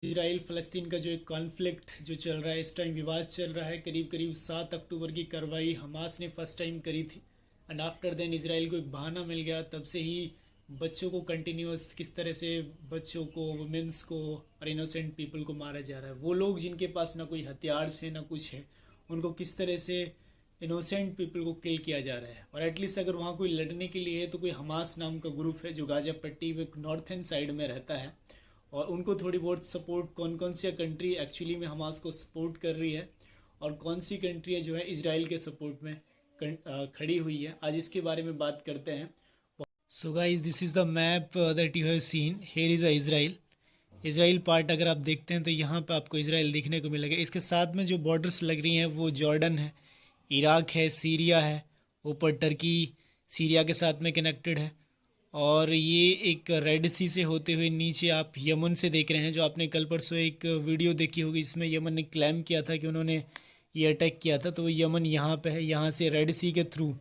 Israel फ़लस्तीन का जो एक कॉन्फ्लिक्ट जो चल रहा है, इस टाइम विवाद चल रहा है। करीब करीब 7 अक्टूबर की कार्रवाई हमास ने फर्स्ट टाइम करी थी एंड आफ्टर देन इसराइल को एक बहाना मिल गया। तब से ही बच्चों को कंटिन्यूस किस तरह से बच्चों को, वुमेंस को और इनोसेंट पीपल को मारा जा रहा है। वो लोग जिनके पास ना कोई हथियार है ना कुछ है, उनको किस तरह से इनोसेंट पीपल को किल किया जा रहा है। और एटलीस्ट अगर वहाँ कोई लड़ने के लिए है तो कोई हमास नाम का ग्रुप है जो गाजा पट्टी में नॉर्थन साइड में रहता है, और उनको थोड़ी बहुत सपोर्ट, कौन कौन सी कंट्री एक्चुअली में हमास को सपोर्ट कर रही है और कौन सी कंट्री जो है इसराइल के सपोर्ट में खड़ी हुई है, आज इसके बारे में बात करते हैं। So guys, this is the map that you have seen. Here is a Israel. Israel part अगर आप देखते हैं तो यहाँ पे आपको इसराइल दिखने को मिलेगा। इसके साथ में जो बॉर्डर्स लग रही हैं वो जॉर्डन है, इराक है, सीरिया है, ऊपर टर्की सीरिया के साथ में कनेक्टेड है। और ये एक रेड सी से होते हुए नीचे आप यमन से देख रहे हैं, जो आपने कल परसों एक वीडियो देखी होगी, इसमें यमन ने क्लेम किया था कि उन्होंने ये अटैक किया था। तो वो यमन यहाँ पे है, यहाँ से रेड सी के थ्रू,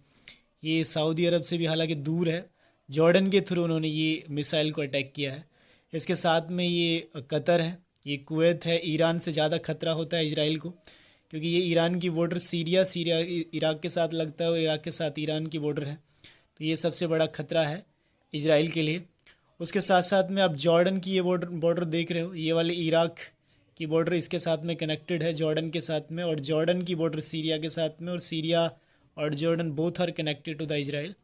ये सऊदी अरब से भी हालांकि दूर है, जॉर्डन के थ्रू उन्होंने ये मिसाइल को अटैक किया है। इसके साथ में ये कतर है, ये कुवैत है। ईरान से ज़्यादा खतरा होता है इसराइल को, क्योंकि ये ईरान की बॉर्डर सीरिया इराक के साथ लगता है और इराक के साथ ईरान की बॉर्डर है। तो ये सबसे बड़ा खतरा है इसराइल के लिए। उसके साथ साथ में आप जॉर्डन की ये बॉर्डर देख रहे हो, ये वाले इराक की बॉर्डर इसके साथ में कनेक्टेड है जॉर्डन के साथ में, और जॉर्डन की बॉर्डर सीरिया के साथ में, और सीरिया और Jordan both are connected to the Israel.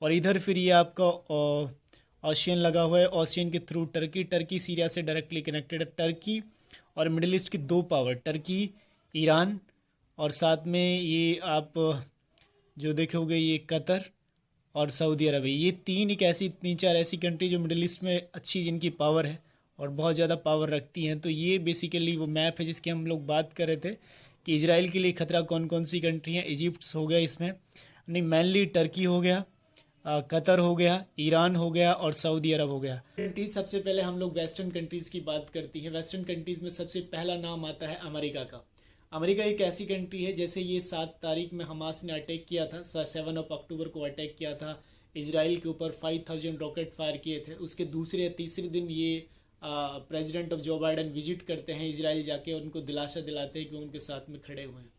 और इधर फिर ये आपका ओशियन लगा हुआ है, ओशियन के थ्रू टर्की सीरिया से डायरेक्टली कनेक्टेड है। टर्की और मिडिल ईस्ट की दो पावर, टर्की, ईरान, और साथ में ये आप जो देखोगे ये कतर और सऊदी अरब है। ये तीन चार ऐसी कंट्री जो मिडिल ईस्ट में अच्छी जिनकी पावर है और बहुत ज़्यादा पावर रखती हैं। तो ये बेसिकली वो मैप है जिसकी हम लोग बात कर रहे थे कि इसराइल के लिए खतरा कौन कौन सी कंट्री हैं। इजिप्ट हो गया इसमें, नहीं मेनली टर्की हो गया, कतर हो गया, ईरान हो गया और सऊदी अरब हो गया। कंट्रीज, सबसे पहले हम लोग वेस्टर्न कंट्रीज़ की बात करती हैं। वेस्टर्न कंट्रीज़ में सबसे पहला नाम आता है अमेरिका का। अमेरिका एक ऐसी कंट्री है, जैसे ये 7 तारीख में हमास ने अटैक किया था, 7 अक्टूबर को अटैक किया था इसराइल के ऊपर, 5000 रॉकेट फायर किए थे। उसके दूसरे या तीसरे दिन ये प्रेसिडेंट ऑफ जो बाइडन विजिट करते हैं इसराइल जाके, उनको दिलासा दिलाते हैं कि उनके साथ में खड़े हुए हैं।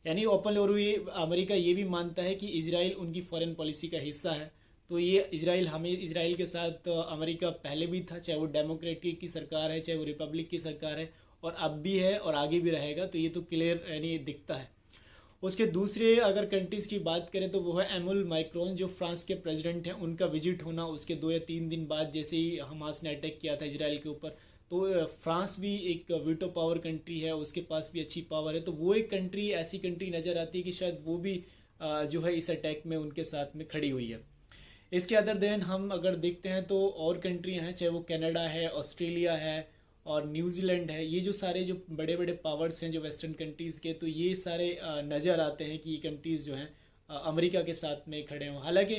यानी ओपन, और ये अमेरिका ये भी मानता है कि इसराइल उनकी फॉरेन पॉलिसी का हिस्सा है। तो ये इसराइल के साथ अमेरिका पहले भी था, चाहे वो डेमोक्रेटिक की सरकार है, चाहे वो रिपब्लिक की सरकार है, और अब भी है और आगे भी रहेगा। तो ये तो क्लियर यानी दिखता है। उसके दूसरे अगर कंट्रीज़ की बात करें तो वो है एमुल मैक्रोन, जो फ्रांस के प्रेसिडेंट हैं। उनका विजिट होना उसके 2 या 3 दिन बाद, जैसे ही हमास ने अटैक किया था इसराइल के ऊपर। तो फ्रांस भी एक वीटो पावर कंट्री है, उसके पास भी अच्छी पावर है। तो वो एक कंट्री, ऐसी कंट्री नज़र आती है कि शायद वो भी जो है इस अटैक में उनके साथ में खड़ी हुई है। इसके अदर देन हम अगर देखते हैं तो और कंट्रियाँ हैं, चाहे वो कनाडा है, ऑस्ट्रेलिया है और न्यूजीलैंड है। ये जो सारे जो बड़े बड़े पावर्स हैं जो वेस्टर्न कंट्रीज़ के, तो ये सारे नज़र आते हैं कि ये कंट्रीज़ जो हैं अमेरिका के साथ में खड़े हों, हालांकि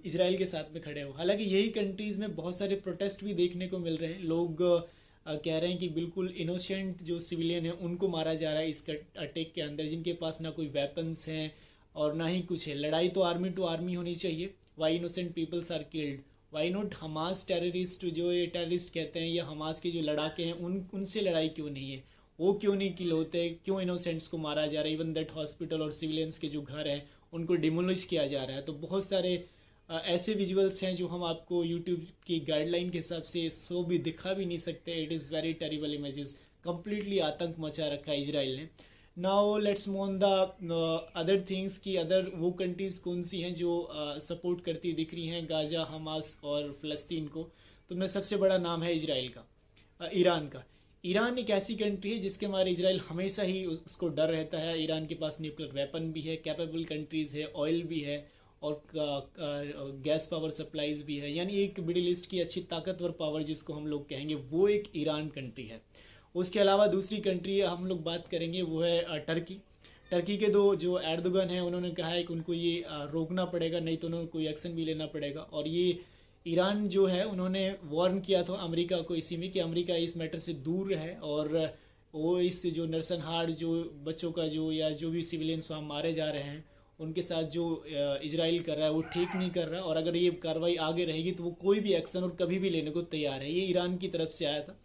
इसराइल के साथ में खड़े हों। हालांकि यही कंट्रीज़ में बहुत सारे प्रोटेस्ट भी देखने को मिल रहे हैं। लोग कह रहे हैं कि बिल्कुल इनोसेंट जो सिविलियन हैं उनको मारा जा रहा है इस अटैक के अंदर, जिनके पास ना कोई वेपन्स हैं और ना ही कुछ है। लड़ाई तो आर्मी टू आर्मी होनी चाहिए। Why innocent peoples are killed, why not Hamas terrorist, जो ये टेररिस्ट कहते हैं या हमास के जो लड़ाके हैं उनसे लड़ाई क्यों नहीं है, वो क्यों नहीं किल होते, क्यों इनोसेंट्स को मारा जा रहा है। इवन दैट हॉस्पिटल और सिविलियंस के जो घर हैं उनको डिमोलिश किया जा रहा है। तो बहुत सारे ऐसे विजुअल्स हैं जो हम आपको यूट्यूब की गाइडलाइन के हिसाब से सो भी दिखा भी नहीं सकते। It is very terrible images, completely आतंक मचा रखा है इसराइल ने। Now let's move on the other things की अदर वो कंट्रीज़ कौन सी हैं जो सपोर्ट करती दिख रही हैं गाजा, हमास और फ़लस्तीन को। तो उनमें सबसे बड़ा नाम है इसराइल का, ईरान का। ईरान एक ऐसी कंट्री है जिसके हमारे इसराइल हमेशा ही उसको डर रहता है। ईरान के पास न्यूक्लियर वेपन भी है, कैपेबल कंट्रीज़ है, ऑयल भी है और गैस पावर सप्लाईज भी है। यानी एक मिडिल ईस्ट की अच्छी ताकतवर पावर जिसको हम लोग कहेंगे, वो एक ईरान कंट्री है। उसके अलावा दूसरी कंट्री हम लोग बात करेंगे वो है टर्की। टर्की के दो जो एर्दोगन हैं, उन्होंने कहा है कि उनको ये रोकना पड़ेगा, नहीं तो उन्होंने कोई एक्शन भी लेना पड़ेगा। और ये ईरान जो है उन्होंने वार्न किया था अमेरिका को इसी में कि अमेरिका इस मैटर से दूर रहे और वो इस जो नरसंहार जो बच्चों का जो या जो भी सिविलियंस वहाँ मारे जा रहे हैं उनके साथ जो इसराइल कर रहा है वो ठीक नहीं कर रहा है। और अगर ये कार्रवाई आगे रहेगी तो वो कोई भी एक्शन और कभी भी लेने को तैयार है। ये ईरान की तरफ से आया था।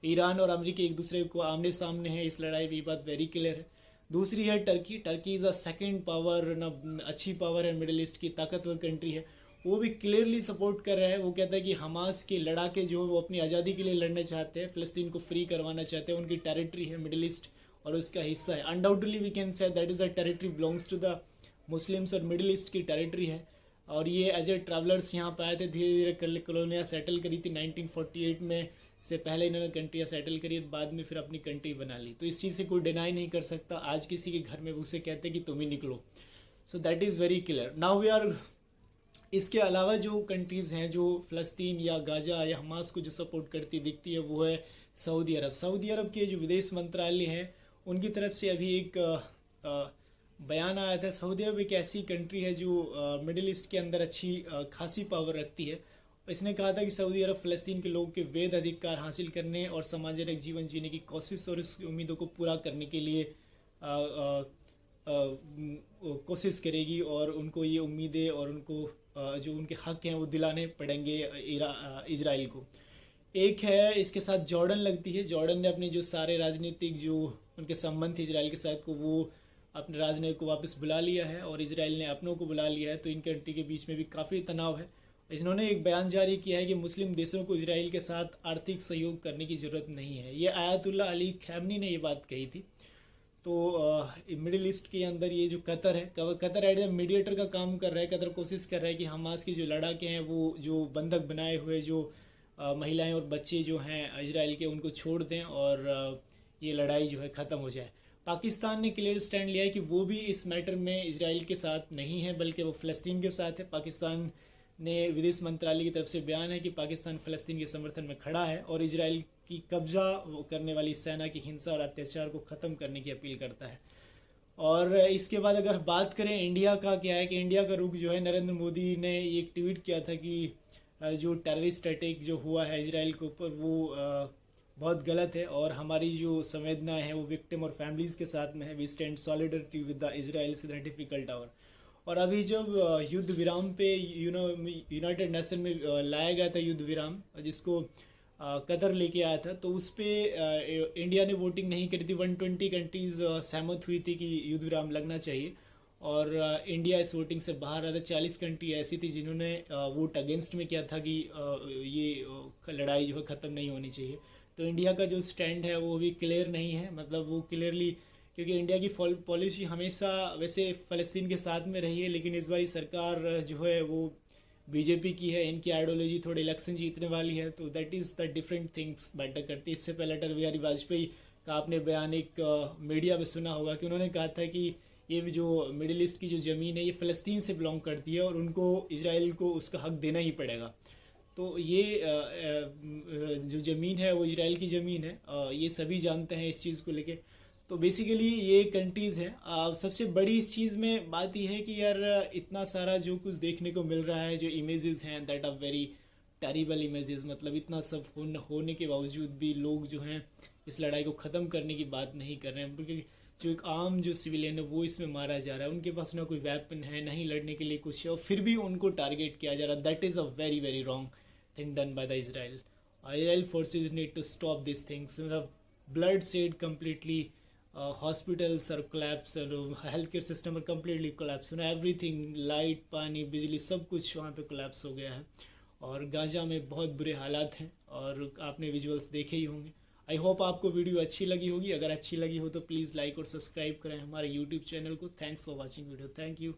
ईरान और अमेरिका एक दूसरे को आमने सामने है इस लड़ाई में, ये बात वेरी क्लियर है। दूसरी है Turkey. Turkey is a second power ना, अच्छी पावर है, मिडिल ईस्ट की ताकतवर कंट्री है। वो भी क्लियरली सपोर्ट कर रहा है। वो कहता है कि हमास के लड़ाके जो वो अपनी आज़ादी के लिए लड़ना चाहते हैं, फ़लस्तीन को फ्री करवाना चाहते हैं, उनकी टेरिटरी है मिडिल ईस्ट और उसका हिस्सा है। Undoubtedly we can say that is the territory belongs to the Muslims और मिडिल ईस्ट की टेरिटरी है। और ये एज ए ट्रैवलर्स यहाँ पर आए थे, धीरे धीरे कॉलोनियाँ सेटल करी थी 1948 में। से पहले इन्होंने कंट्रियाँ सेटल करी, बाद में फिर अपनी कंट्री बना ली। तो इस चीज़ से कोई डिनाई नहीं कर सकता। आज किसी के घर में उसे कहते कि तुम ही निकलो। So that is very clear. Now we are, इसके अलावा जो कंट्रीज़ हैं जो फ़लस्तीन या गाजा या हमास को जो सपोर्ट करती दिखती है वो है सऊदी अरब। सऊदी अरब के जो विदेश मंत्रालय हैं उनकी तरफ से अभी एक बयान आया था। सऊदी अरब एक ऐसी कंट्री है जो मिडिल ईस्ट के अंदर अच्छी खासी पावर रखती है। इसने कहा था कि सऊदी अरब फ़लस्तीन के लोगों के वैध अधिकार हासिल करने और सामाजिक जीवन जीने की कोशिश और उस उम्मीदों को पूरा करने के लिए कोशिश करेगी और उनको ये उम्मीदें और उनको जो उनके हक हैं वो दिलाने पड़ेंगे इजराइल को। एक है इसके साथ जॉर्डन लगती है। जॉर्डन ने अपने जो सारे राजनीतिक जो उनके संबंध थे इजराइल के साथ को वो अपने राजनयिक को वापस बुला लिया है और इजराइल ने अपनों को बुला लिया है। तो इन कंट्री के बीच में भी काफ़ी तनाव है। इन्होंने एक बयान जारी किया है कि मुस्लिम देशों को इजराइल के साथ आर्थिक सहयोग करने की ज़रूरत नहीं है। ये आयतुल्ला अली खैमनी ने ये बात कही थी। तो मिडिल ईस्ट के अंदर ये जो कतर है, कतर एज ए मीडिएटर का काम कर रहा है। कतर कोशिश कर रहा है कि हमास की जो लड़ाके हैं वो जो बंधक बनाए हुए जो महिलाएं और बच्चे जो हैं इजराइल के उनको छोड़ दें और ये लड़ाई जो है ख़त्म हो जाए। पाकिस्तान ने क्लियर स्टैंड लिया है कि वो भी इस मैटर में इजराइल के साथ नहीं है बल्कि वो फ़लस्तीन के साथ है। पाकिस्तान ने विदेश मंत्रालय की तरफ से बयान है कि पाकिस्तान फ़लस्तीन के समर्थन में खड़ा है और इजराइल की कब्जा करने वाली सेना की हिंसा और अत्याचार को ख़त्म करने की अपील करता है। और इसके बाद अगर बात करें इंडिया का, क्या है कि इंडिया का रुख जो है, नरेंद्र मोदी ने एक ट्वीट किया था कि जो टेररिस्ट अटैक जो हुआ है इजराइल के ऊपर वो बहुत गलत है और हमारी जो संवेदनाएं हैं वो विक्टिम और फैमिलीज़ के साथ में है। We stand solidarity with the Israel in the difficult hour. और अभी जब युद्ध विराम पे यूनाइटेड नेशन में लाया गया था युद्ध विराम, जिसको कतर लेके आया था, तो उस पर इंडिया ने वोटिंग नहीं करी थी। 120 कंट्रीज़ सहमत हुई थी कि युद्ध विराम लगना चाहिए और इंडिया इस वोटिंग से बाहर आया था। 40 कंट्री ऐसी थी जिन्होंने वोट अगेंस्ट में किया था कि ये लड़ाई जो है ख़त्म नहीं होनी चाहिए। तो इंडिया का जो स्टैंड है वो भी क्लियर नहीं है, मतलब वो क्लियरली, क्योंकि इंडिया की पॉलिसी हमेशा वैसे फ़लस्तीन के साथ में रही है, लेकिन इस बार सरकार जो है वो बीजेपी की है। इनकी आइडियोलॉजी थोड़ी इलेक्शन जीतने वाली है, तो that is the different things matter करती है। इससे पहले अटल बिहारी वाजपेयी का आपने बयान एक मीडिया में सुना होगा कि उन्होंने कहा था कि ये जो मिडिल ईस्ट की जो ज़मीन है ये फ़लस्तीन से बिलोंग करती है और उनको इजराइल को उसका हक देना ही पड़ेगा। तो ये जो ज़मीन है वो इजराइल की ज़मीन है, ये सभी जानते हैं इस चीज़ को लेके। तो बेसिकली ये कंट्रीज़ हैं। सबसे बड़ी इस चीज़ में बात यह है कि यार इतना सारा जो कुछ देखने को मिल रहा है, जो इमेजेस हैं that are very terrible images, मतलब इतना सब होने के बावजूद भी लोग जो हैं इस लड़ाई को ख़त्म करने की बात नहीं कर रहे हैं, क्योंकि जो एक आम जो सिविलियन है वो इसमें मारा जा रहा है। उनके पास ना कोई वेपन है, ना ही लड़ने के लिए कुछ है, और फिर भी उनको टारगेट किया जा रहा है। That is a very very wrong thing done by the Israel forces need to stop this things. मतलब ब्लड सेड कम्प्लीटली, हॉस्पिटल्स और कोलैप्स, हेल्थ केयर सिस्टम और कम्प्लीटली कोलैप्स, एवरीथिंग, लाइट, पानी, बिजली, सब कुछ वहाँ पे कोलैप्स हो गया है। और गाजा में बहुत बुरे हालात हैं और आपने विजुअल्स देखे ही होंगे। आई होप आपको वीडियो अच्छी लगी होगी। अगर अच्छी लगी हो तो प्लीज़ लाइक और सब्सक्राइब करें हमारे यूट्यूब चैनल को। Thanks for watching video. Thank you.